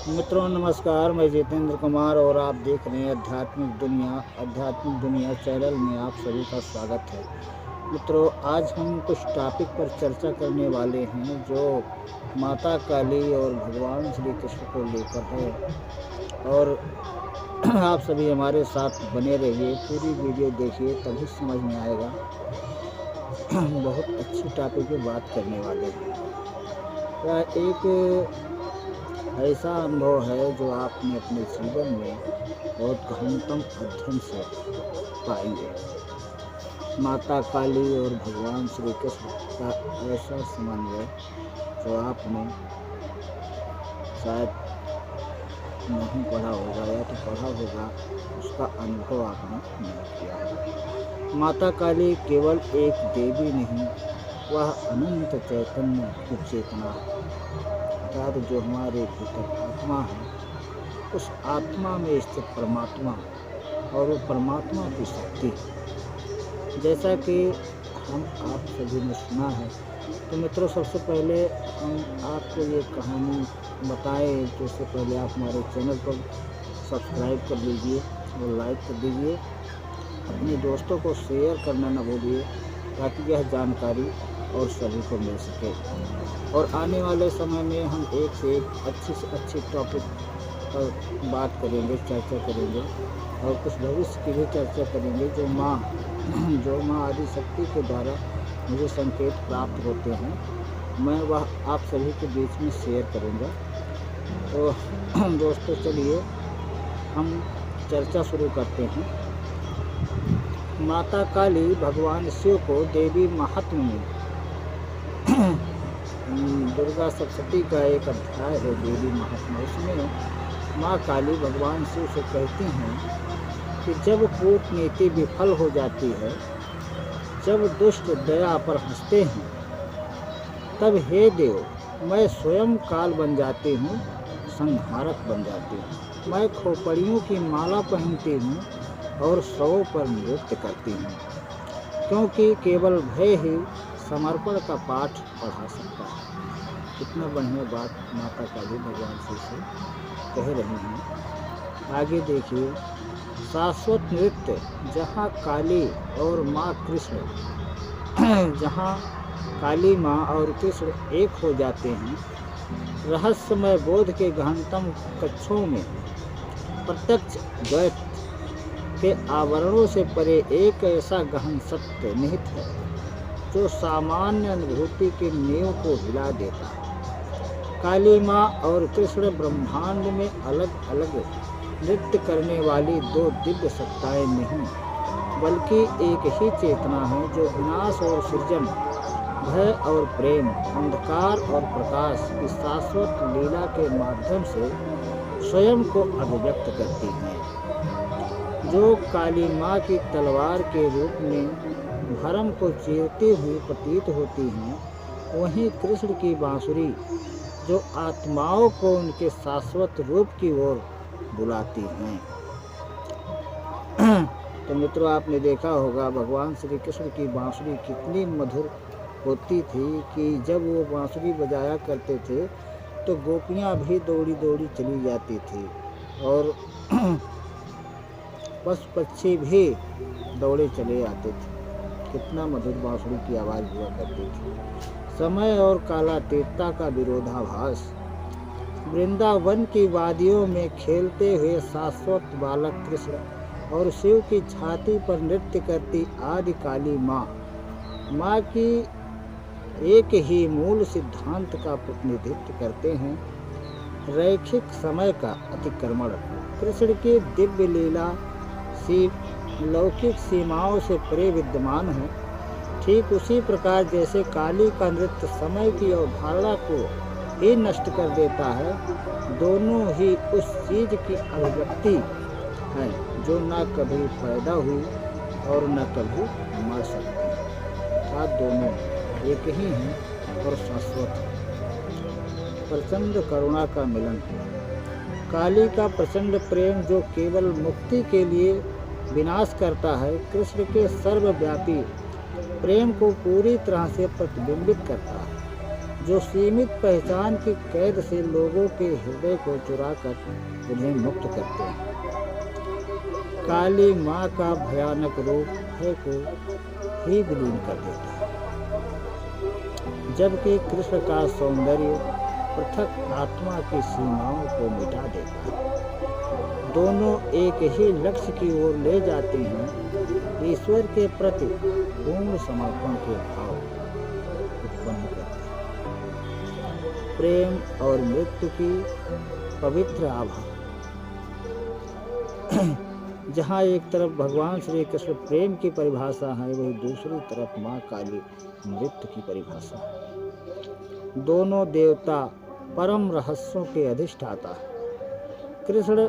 मित्रों नमस्कार, मैं जितेंद्र कुमार और आप देख रहे हैं आध्यात्मिक दुनिया चैनल में आप सभी का स्वागत है। मित्रों, आज हम कुछ टॉपिक पर चर्चा करने वाले हैं जो माता काली और भगवान श्री कृष्ण को लेकर है। और आप सभी हमारे साथ बने रहिए, पूरी वीडियो देखिए तभी समझ में आएगा। बहुत अच्छी टॉपिक पे बात करने वाले हैं। यह एक ऐसा अनुभव है जो आपने अपने जीवन में बहुत गहनतम अध्ययन से पाएंगे। माता काली और भगवान श्री कृष्ण का ऐसा समन्वय जो आपने शायद नहीं पढ़ा होगा या तो पढ़ा होगा, उसका अनुभव आपने नहीं किया होगा। माता काली केवल एक देवी नहीं, वह अनंत चैतन्य की चेतना है। अर्थात जो हमारे भीतर आत्मा है, उस आत्मा में स्थित परमात्मा और वो परमात्मा की शक्ति है। जैसा कि हम आप सभी ने सुना है, तो मित्रों सबसे पहले हम आपको ये कहानी बताएं तो उससे पहले आप हमारे चैनल को सब्सक्राइब कर लीजिए और लाइक कर दीजिए। अपने दोस्तों को शेयर करना न भूलिए ताकि यह जानकारी और सभी को मिल सके। और आने वाले समय में हम एक से एक अच्छी से अच्छी टॉपिक पर बात करेंगे, चर्चा करेंगे और कुछ भविष्य की भी चर्चा करेंगे जो माँ आदि शक्ति के द्वारा मुझे संकेत प्राप्त होते हैं, मैं वह आप सभी के बीच में शेयर करूँगा। तो दोस्तों चलिए हम चर्चा शुरू करते हैं। माता काली भगवान शिव को देवी महात्म्य में दुर्गा सप्तशती का एक अध्याय है देवी महात्म्य। उसमें माँ काली भगवान शिव से कहती हैं कि जब कूटनीति विफल हो जाती है, जब दुष्ट दया पर हंसते हैं, तब हे देव मैं स्वयं काल बन जाती हूँ, संहारक बन जाती हूँ। मैं खोपड़ियों की माला पहनती हूँ और शवों पर नृत्य करती हूँ, क्योंकि केवल भय ही समर्पण का पाठ पढ़ा सकता है। कितना बढ़िया बात माता काली भगवान शिव से कह रही हैं। आगे देखिए, शाश्वत नृत्य जहाँ काली और माँ कृष्ण जहाँ काली माँ और कृष्ण एक हो जाते हैं, रहस्यमय बोध के गहनतम कक्षों में प्रत्यक्ष द्वैत के आवरणों से परे एक ऐसा गहन सत्य निहित है जो सामान्य अनुभूति की नींव को हिला देता है। काली माँ और कृष्ण ब्रह्मांड में अलग अलग नृत्य करने वाली दो दिव्य सत्ताएं नहीं, बल्कि एक ही चेतना है जो विनाश और सृजन, भय और प्रेम, अंधकार और प्रकाश की शाश्वत लीला के माध्यम से स्वयं को अभिव्यक्त करती है। जो काली माँ की तलवार के रूप में भरम को चीरती हुई प्रतीत होती हैं, वहीं कृष्ण की बांसुरी जो आत्माओं को उनके शाश्वत रूप की ओर बुलाती हैं। तो मित्रों, आपने देखा होगा भगवान श्री कृष्ण की बांसुरी कितनी मधुर होती थी कि जब वो बांसुरी बजाया करते थे तो गोपियाँ भी दौड़ी दौड़ी चली जाती थी और पशु पक्षी भी दौड़े चले आते थे। कितना मधुर बांसुरी की आवाज़ हुआ करती थी। समय और कालातीतता का विरोधाभास। वृंदावन की वादियों में खेलते हुए शाश्वत बालक कृष्ण और शिव की छाती पर नृत्य करती आदि काली माँ की एक ही मूल सिद्धांत का प्रतिनिधित्व करते हैं, रैखिक समय का अतिक्रमण। कृष्ण की दिव्य लीला लौकिक सीमाओं से परे विद्यमान है। ठीक उसी प्रकार जैसे काली का नृत्य समय की अवधारणा को ही नष्ट कर देता है, दोनों ही उस चीज की अभिव्यक्ति है जो न कभी पैदा हुई और न कभी मर सकती। अर्थात दोनों एक ही हैं और शाश्वत हैं। प्रचंड करुणा का मिलन है। काली का प्रचंड प्रेम जो केवल मुक्ति के लिए विनाश करता है, कृष्ण के सर्वव्यापी प्रेम को पूरी तरह से प्रतिबिंबित करता है। जो सीमित पहचान की कैद से लोगों के हृदय को चुराकर उन्हें मुक्त करते हैं। काली माँ का भयानक रूप भय को ही विलीन कर देता है, जबकि कृष्ण का सौंदर्य पृथक आत्मा की सीमाओं को मिटा देता है। दोनों एक ही लक्ष्य की ओर ले जाते हैं, ईश्वर के प्रति पूर्ण समर्पण के भाव उत्पन्न करते हैं। प्रेम और मृत्यु की पवित्र आभा। जहाँ एक तरफ भगवान श्री कृष्ण प्रेम की परिभाषा है, वही दूसरी तरफ माँ काली मृत्यु की परिभाषा है। दोनों देवता परम रहस्यों के अधिष्ठाता है। कृष्ण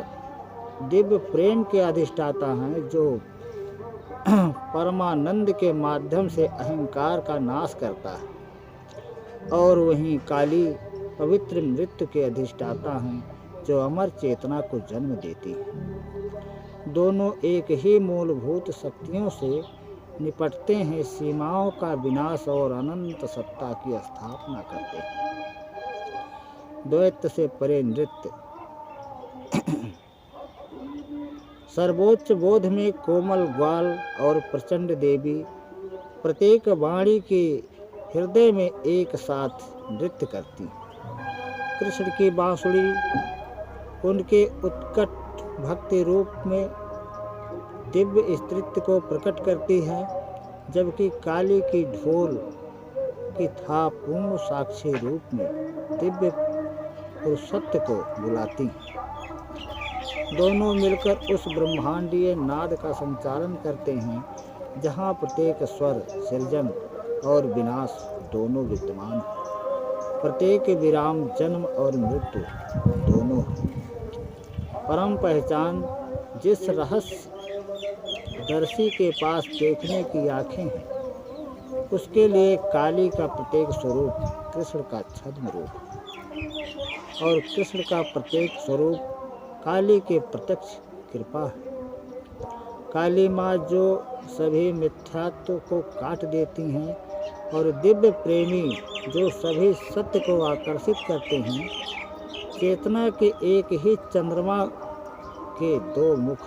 दिव्य प्रेम के अधिष्ठाता हैं, जो परमानंद के माध्यम से अहंकार का नाश करता है, और वहीं काली पवित्र मृत्यु के अधिष्ठाता हैं, जो अमर चेतना को जन्म देती है। दोनों एक ही मूलभूत शक्तियों से निपटते हैं, सीमाओं का विनाश और अनंत सत्ता की स्थापना करते हैं। द्वैत से परे नृत्य। सर्वोच्च बोध में कोमल ग्वाल और प्रचंड देवी प्रत्येक वाणी के हृदय में एक साथ नृत्य करती। कृष्ण की बांसुरी उनके उत्कट भक्ति रूप में दिव्य स्त्रीत्व को प्रकट करती है, जबकि काली की ढोल की थाप पूर्ण साक्षी रूप में दिव्य पुरुषत्व को बुलाती। दोनों मिलकर उस ब्रह्मांडीय नाद का संचालन करते हैं, जहाँ प्रत्येक स्वर सृजन और विनाश दोनों विद्यमान हैं। प्रत्येक विराम जन्म और मृत्यु दोनों हैं। परम पहचान जिस रहस्य दर्शी के पास देखने की आँखें हैं, उसके लिए काली का प्रत्येक स्वरूप कृष्ण का छद्म रूप है, और कृष्ण का प्रत्येक स्वरूप काली के प्रत्यक्ष कृपा है। काली माँ जो सभी मिथ्यात्व को काट देती हैं, और दिव्य प्रेमी जो सभी सत्य को आकर्षित करते हैं। चेतना के एक ही चंद्रमा के दो मुख,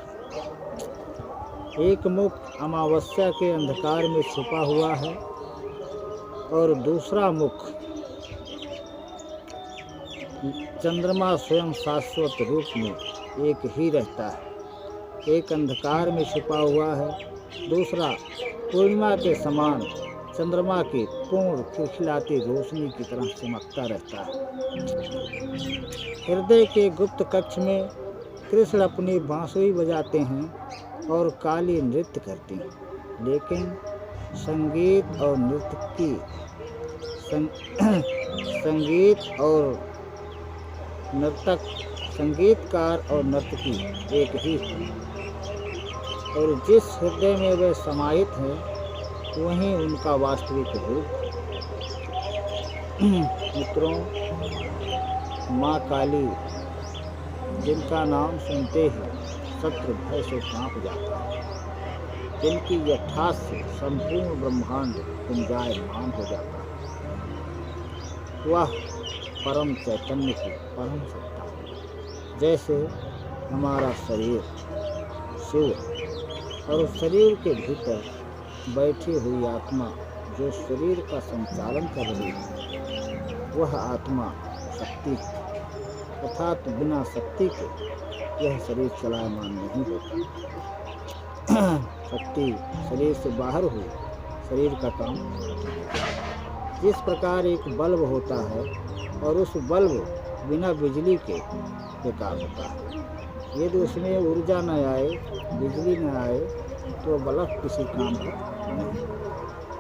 एक मुख अमावस्या के अंधकार में छुपा हुआ है, और दूसरा मुख चंद्रमा स्वयं शाश्वत रूप में एक ही रहता है। एक अंधकार में छुपा हुआ है, दूसरा पूर्णिमा के समान चंद्रमा की पूर्ण खिलखिलाती रोशनी की तरह चमकता रहता है। हृदय के गुप्त कक्ष में कृष्ण अपनी बांसुरी बजाते हैं और काली नृत्य करती हैं, लेकिन संगीत और नृत्य की संगीत और नर्तक, संगीतकार और नर्तकी एक ही है, और जिस हृदय में वे समाहित हैं, वहीं उनका वास्तविक रूप। मित्रों, माँ काली, जिनका नाम सुनते ही शत्रु भय से कांप जाता है, जिनकी यथार्थ से संपूर्ण ब्रह्मांड गुंजायमान हो जाता है, वह परम चैतन्य की परम सत्ता है। जैसे हमारा शरीर शिव, और उस शरीर के भीतर बैठी हुई आत्मा जो शरीर का संचालन कर रही है, वह आत्मा शक्ति है। अर्थात बिना शक्ति के यह शरीर चलायमान नहीं होता। शक्ति शरीर से बाहर हुई शरीर का काम करती है। जिस प्रकार एक बल्ब होता है और उस बल्ब बिना बिजली के बेकार होता है, यदि उसमें ऊर्जा न आए, बिजली न आए, तो बल्ब किसी काम का नहीं।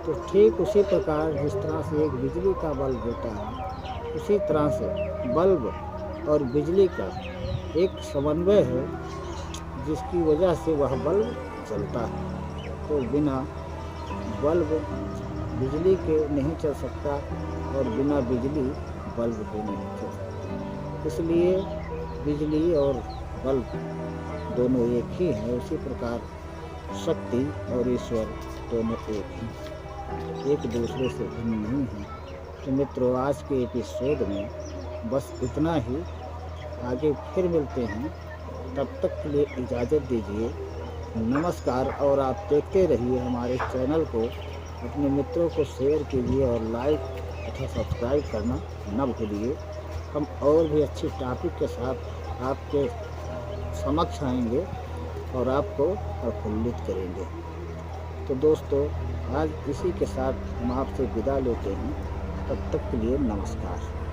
तो ठीक उसी प्रकार जिस तरह से एक बिजली का बल्ब होता है, उसी तरह से बल्ब और बिजली का एक समन्वय है, जिसकी वजह से वह बल्ब जलता है। तो बिना बल्ब बिजली के नहीं चल सकता, और बिना बिजली बल्ब भी नहीं चल सकता। इसलिए बिजली और बल्ब दोनों एक ही हैं। उसी प्रकार शक्ति और ईश्वर दोनों एक ही, एक दूसरे से भिन्न नहीं हैं। तो मित्रों, आज के एपिसोड में बस इतना ही। आगे फिर मिलते हैं, तब तक के लिए इजाज़त दीजिए। नमस्कार। और आप देखते रहिए हमारे चैनल को, अपने मित्रों को शेयर कीजिए और लाइक तथा सब्सक्राइब करना न भूलिए। हम और भी अच्छे टॉपिक के साथ आपके समक्ष आएंगे और आपको प्रफुल्लित करेंगे। तो दोस्तों, आज इसी के साथ हम आपसे विदा लेते हैं। तब तक के लिए नमस्कार।